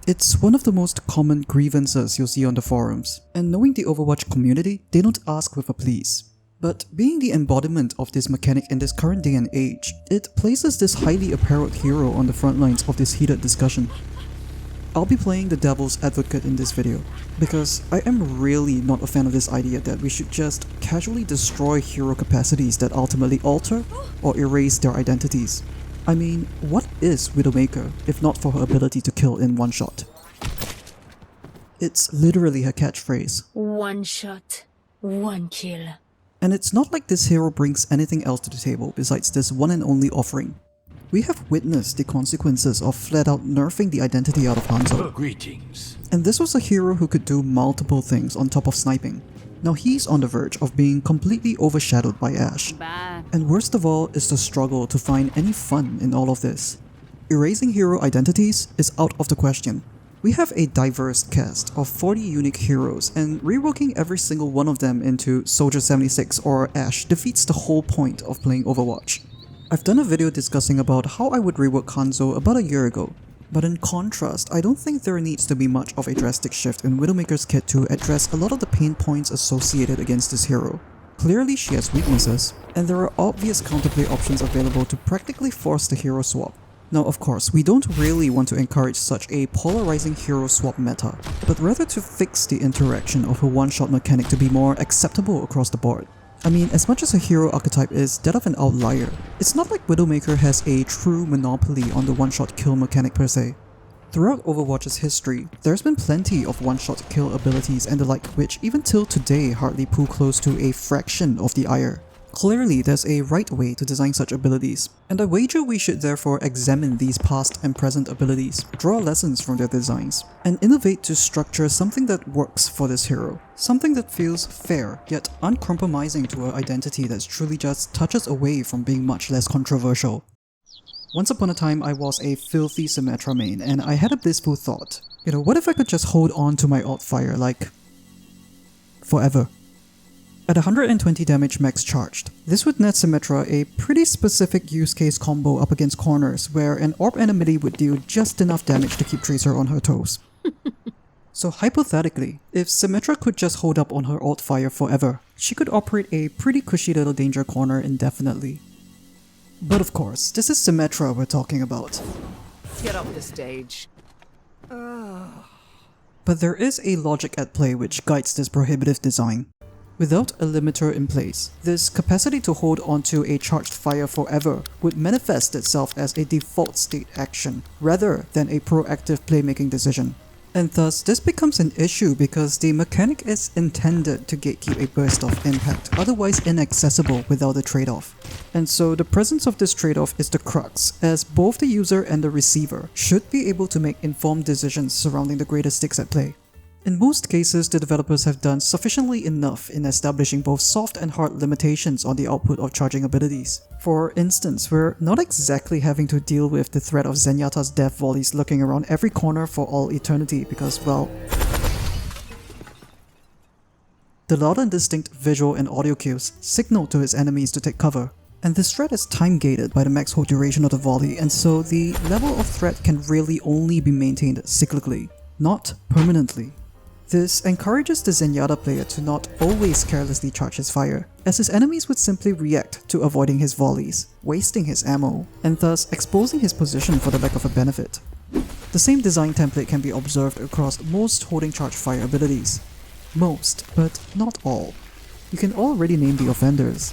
It's one of the most common grievances you'll see on the forums, and knowing the Overwatch community, they don't ask with a please. But being the embodiment of this mechanic in this current day and age, it places this highly apparelled hero on the front lines of this heated discussion. I'll be playing the devil's advocate in this video, because I am really not a fan of this idea that we should just casually destroy hero capacities that ultimately alter or erase their identities. I mean, what is Widowmaker if not for her ability to kill in one shot? It's literally her catchphrase. One shot, one kill. And it's not like this hero brings anything else to the table besides this one and only offering. We have witnessed the consequences of flat out nerfing the identity out of Hanzo. Greetings. And this was a hero who could do multiple things on top of sniping. Now he's on the verge of being completely overshadowed by Ashe. And worst of all is the struggle to find any fun in all of this. Erasing hero identities is out of the question. We have a diverse cast of 40 unique heroes, and reworking every single one of them into Soldier 76 or Ashe defeats the whole point of playing Overwatch. I've done a video discussing about how I would rework Hanzo about a year ago, but in contrast, I don't think there needs to be much of a drastic shift in Widowmaker's kit to address a lot of the pain points associated against this hero. Clearly she has weaknesses, and there are obvious counterplay options available to practically force the hero swap. Now of course, we don't really want to encourage such a polarizing hero swap meta, but rather to fix the interaction of a one-shot mechanic to be more acceptable across the board. I mean, as much as a hero archetype is that of an outlier, it's not like Widowmaker has a true monopoly on the one-shot kill mechanic per se. Throughout Overwatch's history, there's been plenty of one-shot kill abilities and the like which even till today hardly pull close to a fraction of the ire. Clearly, there's a right way to design such abilities, and I wager we should therefore examine these past and present abilities, draw lessons from their designs, and innovate to structure something that works for this hero. Something that feels fair, yet uncompromising to her identity that's truly just touches away from being much less controversial. Once upon a time, I was a filthy Symmetra main, and I had a blissful thought. What if I could just hold on to my alt fire like forever? At 120 damage max charged, this would net Symmetra a pretty specific use case combo up against corners where an orb enemy would deal just enough damage to keep Tracer on her toes. So hypothetically, if Symmetra could just hold up on her alt fire forever, she could operate a pretty cushy little danger corner indefinitely. But of course, this is Symmetra we're talking about. Get off the stage. But there is a logic at play which guides this prohibitive design. Without a limiter in place, this capacity to hold onto a charged fire forever would manifest itself as a default state action, rather than a proactive playmaking decision. And thus, this becomes an issue because the mechanic is intended to gatekeep a burst of impact, otherwise inaccessible without a trade-off. And so the presence of this trade-off is the crux, as both the user and the receiver should be able to make informed decisions surrounding the greater stakes at play. In most cases, the developers have done sufficiently enough in establishing both soft and hard limitations on the output of charging abilities. For instance, we're not exactly having to deal with the threat of Zenyatta's death volleys lurking around every corner for all eternity because, well, the loud and distinct visual and audio cues signal to his enemies to take cover. And this threat is time-gated by the max hold duration of the volley, and so the level of threat can really only be maintained cyclically, not permanently. This encourages the Zenyatta player to not always carelessly charge his fire, as his enemies would simply react to avoiding his volleys, wasting his ammo, and thus exposing his position for the lack of a benefit. The same design template can be observed across most holding charge fire abilities. Most, but not all. You can already name the offenders.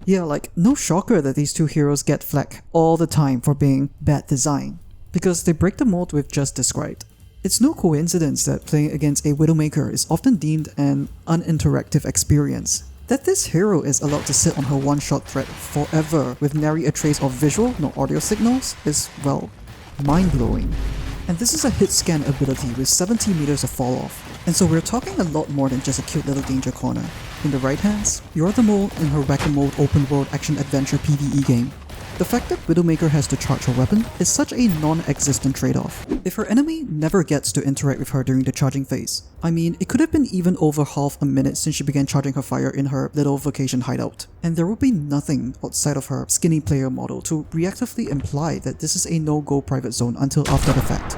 Yeah, like, no shocker that these two heroes get flack all the time for being bad design, because they break the mold we've just described. It's no coincidence that playing against a Widowmaker is often deemed an uninteractive experience. That this hero is allowed to sit on her one-shot threat forever with nary a trace of visual nor audio signals is, well, mind-blowing. And this is a hit scan ability with 70 meters of fall off, and so we're talking a lot more than just a cute little danger corner. In the right hands, you're the mole in her whack-a-mole open world action adventure PvE game. The fact that Widowmaker has to charge her weapon is such a non-existent trade-off. If her enemy never gets to interact with her during the charging phase, I mean, it could have been even over half a minute since she began charging her fire in her little vacation hideout, and there would be nothing outside of her skinny player model to reactively imply that this is a no-go private zone until after the fact.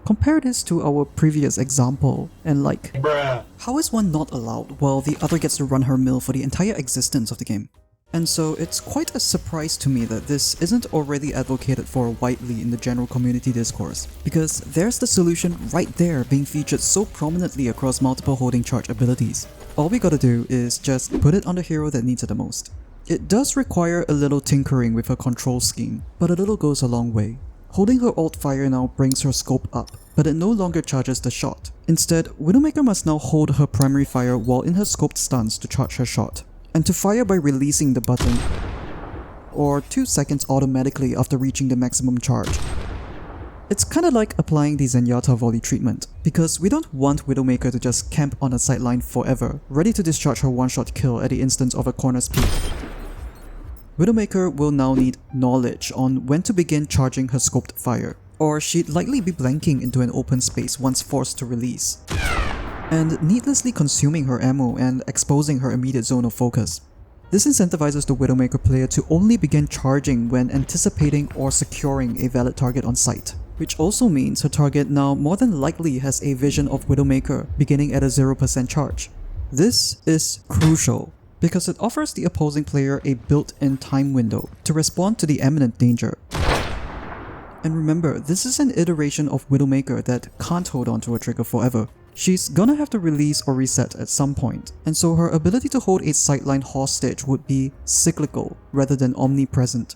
Compare this to our previous example, and like, bruh, how is one not allowed while the other gets to run her mill for the entire existence of the game? And so it's quite a surprise to me that this isn't already advocated for widely in the general community discourse, because there's the solution right there being featured so prominently across multiple holding charge abilities. All we gotta do is just put it on the hero that needs it the most. It does require a little tinkering with her control scheme, but a little goes a long way. Holding her alt fire now brings her scope up, but it no longer charges the shot. Instead, Widowmaker must now hold her primary fire while in her scoped stance to charge her shot, and to fire by releasing the button, or 2 seconds automatically after reaching the maximum charge. It's kinda like applying the Zenyatta volley treatment, because we don't want Widowmaker to just camp on a sideline forever, ready to discharge her one-shot kill at the instance of a corner's peak. Widowmaker will now need knowledge on when to begin charging her scoped fire, or she'd likely be blanking into an open space once forced to release, and needlessly consuming her ammo and exposing her immediate zone of focus. This incentivizes the Widowmaker player to only begin charging when anticipating or securing a valid target on sight, which also means her target now more than likely has a vision of Widowmaker beginning at a 0% charge. This is crucial, because it offers the opposing player a built-in time window to respond to the imminent danger. And remember, this is an iteration of Widowmaker that can't hold on to a trigger forever. She's gonna have to release or reset at some point, and so her ability to hold a sideline hostage would be cyclical rather than omnipresent.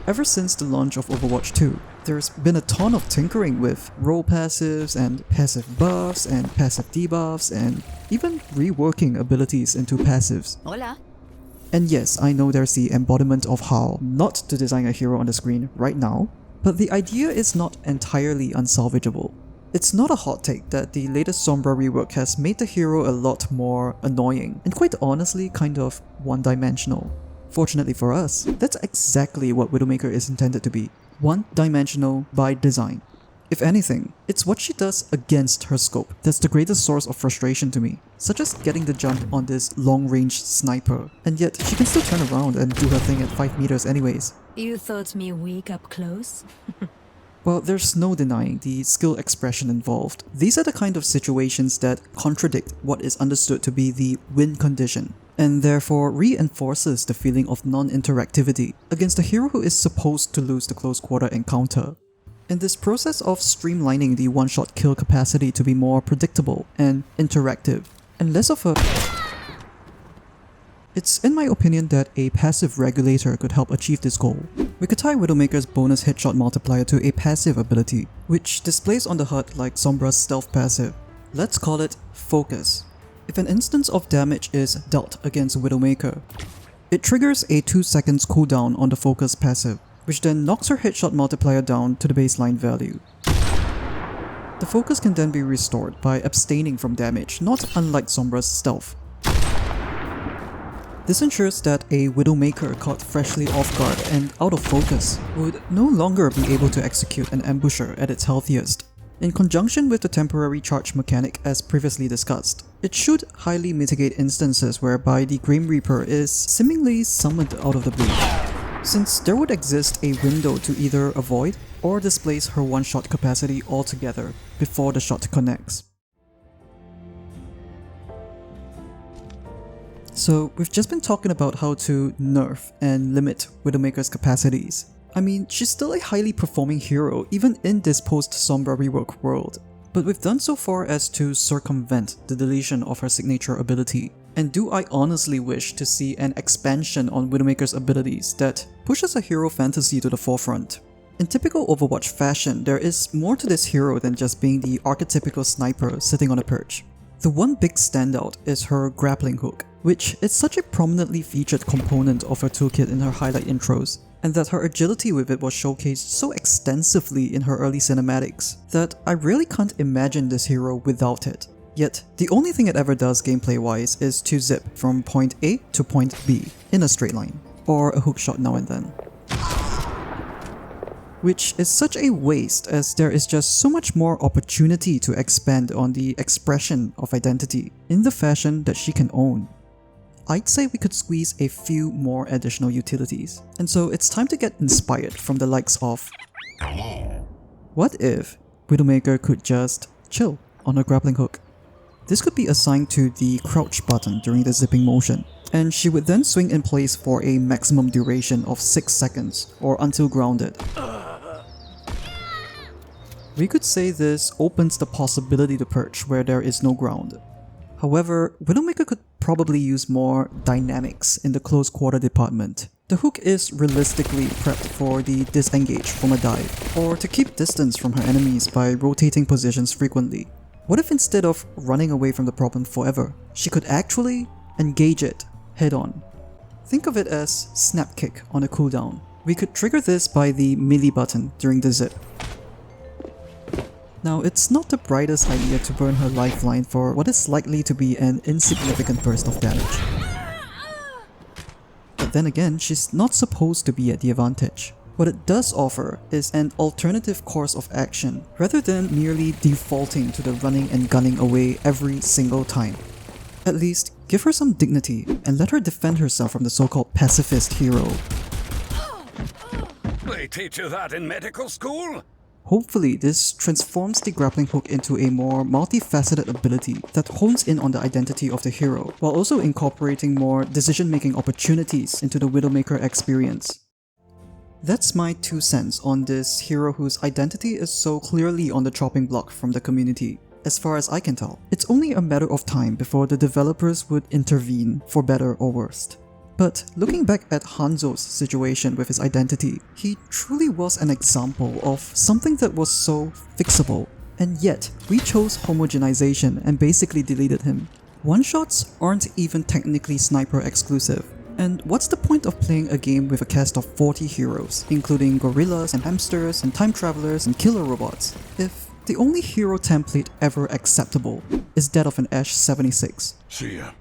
Ever since the launch of Overwatch 2, there's been a ton of tinkering with role passives and passive buffs and passive debuffs and even reworking abilities into passives. Hola. And yes, I know there's the embodiment of how not to design a hero on the screen right now, but the idea is not entirely unsalvageable. It's not a hot take that the latest Sombra rework has made the hero a lot more annoying and quite honestly kind of one-dimensional. Fortunately for us, that's exactly what Widowmaker is intended to be, one-dimensional by design. If anything, it's what she does against her scope that's the greatest source of frustration to me, such as getting the jump on this long-range sniper, and yet she can still turn around and do her thing at 5 meters anyways. You thought me weak up close? Well, there's no denying the skill expression involved. These are the kind of situations that contradict what is understood to be the win condition, and therefore reinforces the feeling of non-interactivity against a hero who is supposed to lose the close quarter encounter. In this process of streamlining the one-shot kill capacity to be more predictable and interactive, and less of a... It's in my opinion that a passive regulator could help achieve this goal. We could tie Widowmaker's bonus headshot multiplier to a passive ability, which displays on the HUD like Sombra's stealth passive. Let's call it Focus. If an instance of damage is dealt against Widowmaker, it triggers a 2 seconds cooldown on the Focus passive, which then knocks her headshot multiplier down to the baseline value. The focus can then be restored by abstaining from damage, not unlike Sombra's stealth. This ensures that a Widowmaker caught freshly off guard and out of focus would no longer be able to execute an ambusher at its healthiest. In conjunction with the temporary charge mechanic as previously discussed, it should highly mitigate instances whereby the Grim Reaper is seemingly summoned out of the blue, since there would exist a window to either avoid or displace her one-shot capacity altogether before the shot connects. So we've just been talking about how to nerf and limit Widowmaker's capacities. I mean, she's still a highly performing hero even in this post-Sombra rework world, but we've done so far as to circumvent the deletion of her signature ability. And do I honestly wish to see an expansion on Widowmaker's abilities that pushes a hero fantasy to the forefront? In typical Overwatch fashion, there is more to this hero than just being the archetypical sniper sitting on a perch. The one big standout is her grappling hook, which is such a prominently featured component of her toolkit in her highlight intros, and that her agility with it was showcased so extensively in her early cinematics that I really can't imagine this hero without it. Yet, the only thing it ever does gameplay-wise is to zip from point A to point B in a straight line. or a hookshot now and then. Which is such a waste, as there is just so much more opportunity to expand on the expression of identity in the fashion that she can own. I'd say we could squeeze a few more additional utilities, and so it's time to get inspired from the likes of... What if Widowmaker could just chill on a grappling hook? This could be assigned to the crouch button during the zipping motion, and she would then swing in place for a maximum duration of 6 seconds, or until grounded. We could say this opens the possibility to perch where there is no ground. However, Widowmaker could probably use more dynamics in the close quarter department. The hook is realistically prepped for the disengage from a dive, or to keep distance from her enemies by rotating positions frequently. What if instead of running away from the problem forever, she could actually engage it head on? Think of it as snap kick on a cooldown. We could trigger this by the melee button during the zip. Now, it's not the brightest idea to burn her lifeline for what is likely to be an insignificant burst of damage. But then again, she's not supposed to be at the advantage. What it does offer is an alternative course of action, rather than merely defaulting to the running and gunning away every single time. At least, give her some dignity and let her defend herself from the so-called pacifist hero. They teach you that in medical school? Hopefully, this transforms the grappling hook into a more multifaceted ability that hones in on the identity of the hero, while also incorporating more decision-making opportunities into the Widowmaker experience. That's my 2 cents on this hero whose identity is so clearly on the chopping block from the community. As far as I can tell, it's only a matter of time before the developers would intervene, for better or worse. But looking back at Hanzo's situation with his identity, he truly was an example of something that was so fixable, and yet we chose homogenization and basically deleted him. One-shots aren't even technically sniper exclusive, and what's the point of playing a game with a cast of 40 heroes, including gorillas and hamsters and time travelers and killer robots, if the only hero template ever acceptable is that of an Ash 76? See ya.